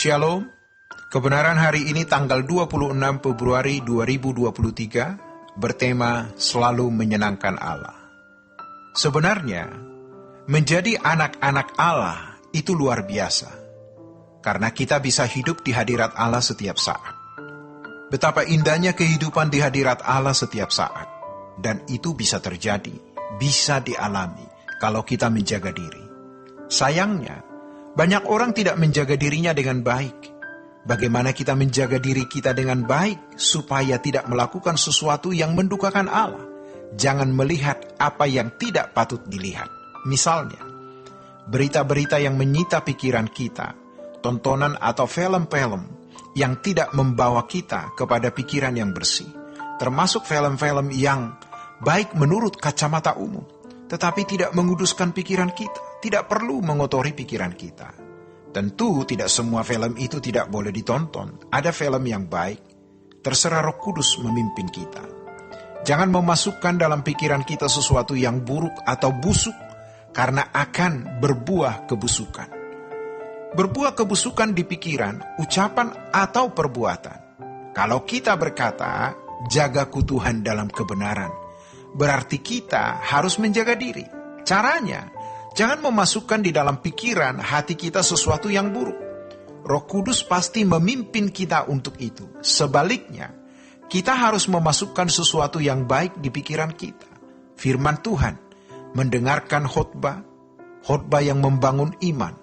Shalom, kebenaran hari ini tanggal 26 Februari 2023 bertema selalu menyenangkan Allah. Sebenarnya, menjadi anak-anak Allah itu luar biasa, karena kita bisa hidup di hadirat Allah setiap saat. Betapa indahnya kehidupan di hadirat Allah setiap saat, dan itu bisa terjadi, bisa dialami kalau kita menjaga diri. Sayangnya, banyak orang tidak menjaga dirinya dengan baik. Bagaimana kita menjaga diri kita dengan baik supaya tidak melakukan sesuatu yang mendukakan Allah? Jangan melihat apa yang tidak patut dilihat. Misalnya, berita-berita yang menyita pikiran kita, tontonan atau film-film yang tidak membawa kita kepada pikiran yang bersih, termasuk film-film yang baik menurut kacamata umum, tetapi tidak menguduskan pikiran kita, tidak perlu mengotori pikiran kita. Tentu tidak semua film itu tidak boleh ditonton. Ada film yang baik, terserah Roh Kudus memimpin kita. Jangan memasukkan dalam pikiran kita sesuatu yang buruk atau busuk, karena akan berbuah kebusukan. Berbuah kebusukan di pikiran, ucapan atau perbuatan. Kalau kita berkata, jagaku Tuhan dalam kebenaran, berarti kita harus menjaga diri. Caranya, jangan memasukkan di dalam pikiran hati kita sesuatu yang buruk. Roh Kudus pasti memimpin kita untuk itu. Sebaliknya, kita harus memasukkan sesuatu yang baik di pikiran kita. Firman Tuhan, mendengarkan khotbah yang membangun iman,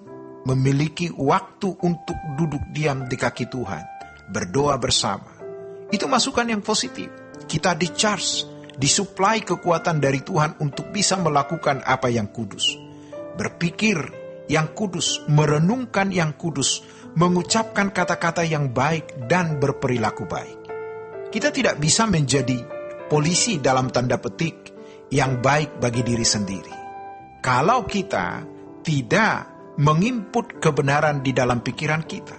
memiliki waktu untuk duduk diam di kaki Tuhan, berdoa bersama. Itu masukan yang positif. Kita di-charge, disuplai kekuatan dari Tuhan untuk bisa melakukan apa yang kudus. Berpikir yang kudus, merenungkan yang kudus, mengucapkan kata-kata yang baik dan berperilaku baik. Kita tidak bisa menjadi polisi dalam tanda petik yang baik bagi diri sendiri kalau kita tidak menginput kebenaran di dalam pikiran kita.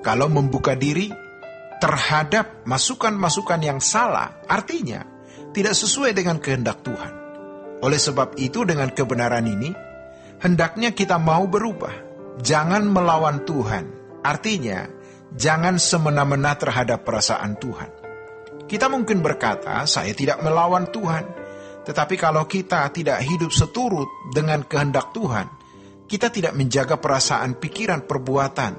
Kalau membuka diri terhadap masukan-masukan yang salah, artinya tidak sesuai dengan kehendak Tuhan. Oleh sebab itu, dengan kebenaran ini, hendaknya kita mau berubah. Jangan melawan Tuhan. Artinya, jangan semena-mena terhadap perasaan Tuhan. Kita mungkin berkata, saya tidak melawan Tuhan. Tetapi kalau kita tidak hidup seturut dengan kehendak Tuhan, kita tidak menjaga perasaan, pikiran, perbuatan,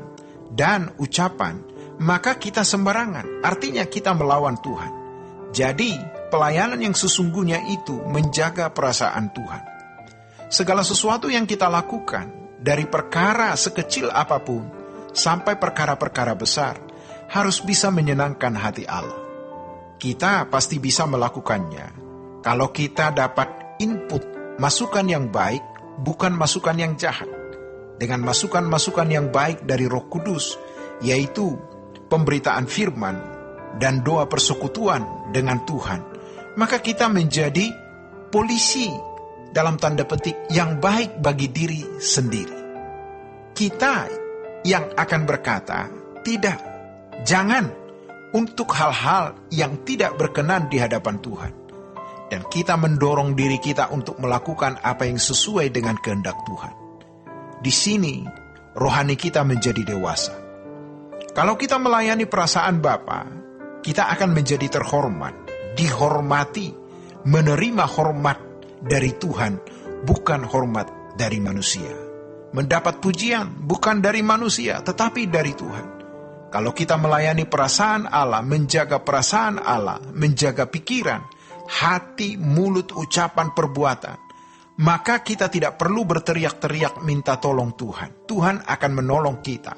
dan ucapan, maka kita sembarangan. Artinya kita melawan Tuhan. Jadi, pelayanan yang sesungguhnya itu menjaga perasaan Tuhan. Segala sesuatu yang kita lakukan, dari perkara sekecil apapun sampai perkara-perkara besar, harus bisa menyenangkan hati Allah. Kita pasti bisa melakukannya kalau kita dapat input masukan yang baik, bukan masukan yang jahat. Dengan masukan-masukan yang baik dari Roh Kudus, yaitu pemberitaan firman dan doa persekutuan dengan Tuhan, maka kita menjadi polisi dalam tanda petik yang baik bagi diri sendiri. Kita yang akan berkata, tidak, jangan untuk hal-hal yang tidak berkenan di hadapan Tuhan. Dan kita mendorong diri kita untuk melakukan apa yang sesuai dengan kehendak Tuhan. Di sini, rohani kita menjadi dewasa. Kalau kita melayani perasaan Bapa, kita akan menjadi terhormat, dihormati, menerima hormat dari Tuhan, bukan hormat dari manusia. Mendapat pujian bukan dari manusia, tetapi dari Tuhan. Kalau kita melayani perasaan Allah, menjaga perasaan Allah, menjaga pikiran, hati, mulut, ucapan, perbuatan, maka kita tidak perlu berteriak-teriak minta tolong Tuhan. Tuhan akan menolong kita.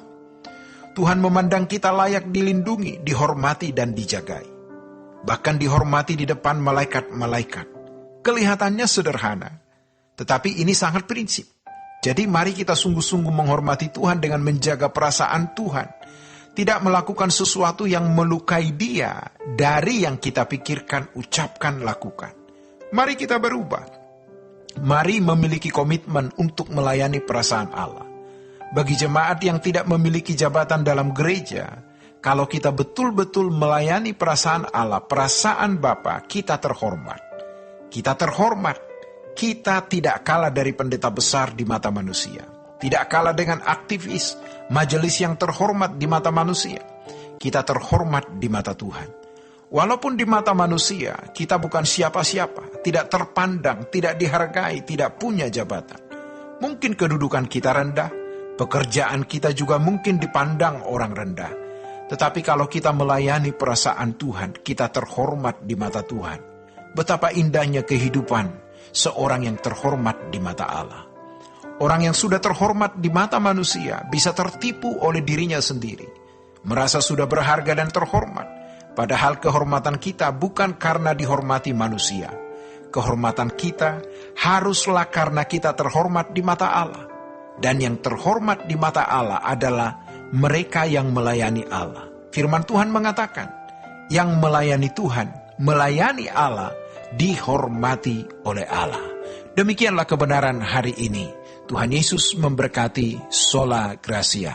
Tuhan memandang kita layak dilindungi, dihormati, dan dijagai. Bahkan dihormati di depan malaikat-malaikat. Kelihatannya sederhana, tetapi ini sangat prinsip. Jadi mari kita sungguh-sungguh menghormati Tuhan dengan menjaga perasaan Tuhan. Tidak melakukan sesuatu yang melukai Dia dari yang kita pikirkan, ucapkan, lakukan. Mari kita berubah. Mari memiliki komitmen untuk melayani perasaan Allah. Bagi jemaat yang tidak memiliki jabatan dalam gereja, kalau kita betul-betul melayani perasaan Allah, perasaan Bapa, kita terhormat. Kita terhormat. Kita tidak kalah dari pendeta besar di mata manusia. Tidak kalah dengan aktivis majelis yang terhormat di mata manusia. Kita terhormat di mata Tuhan. Walaupun di mata manusia kita bukan siapa-siapa, tidak terpandang, tidak dihargai, tidak punya jabatan. Mungkin kedudukan kita rendah, pekerjaan kita juga mungkin dipandang orang rendah. Tetapi kalau kita melayani perasaan Tuhan, kita terhormat di mata Tuhan. Betapa indahnya kehidupan seorang yang terhormat di mata Allah. Orang yang sudah terhormat di mata manusia bisa tertipu oleh dirinya sendiri, merasa sudah berharga dan terhormat. Padahal kehormatan kita bukan karena dihormati manusia. Kehormatan kita haruslah karena kita terhormat di mata Allah. Dan yang terhormat di mata Allah adalah mereka yang melayani Allah. Firman Tuhan mengatakan, yang melayani Tuhan, melayani Allah, dihormati oleh Allah. Demikianlah kebenaran hari ini. Tuhan Yesus memberkati. Sola Gracia.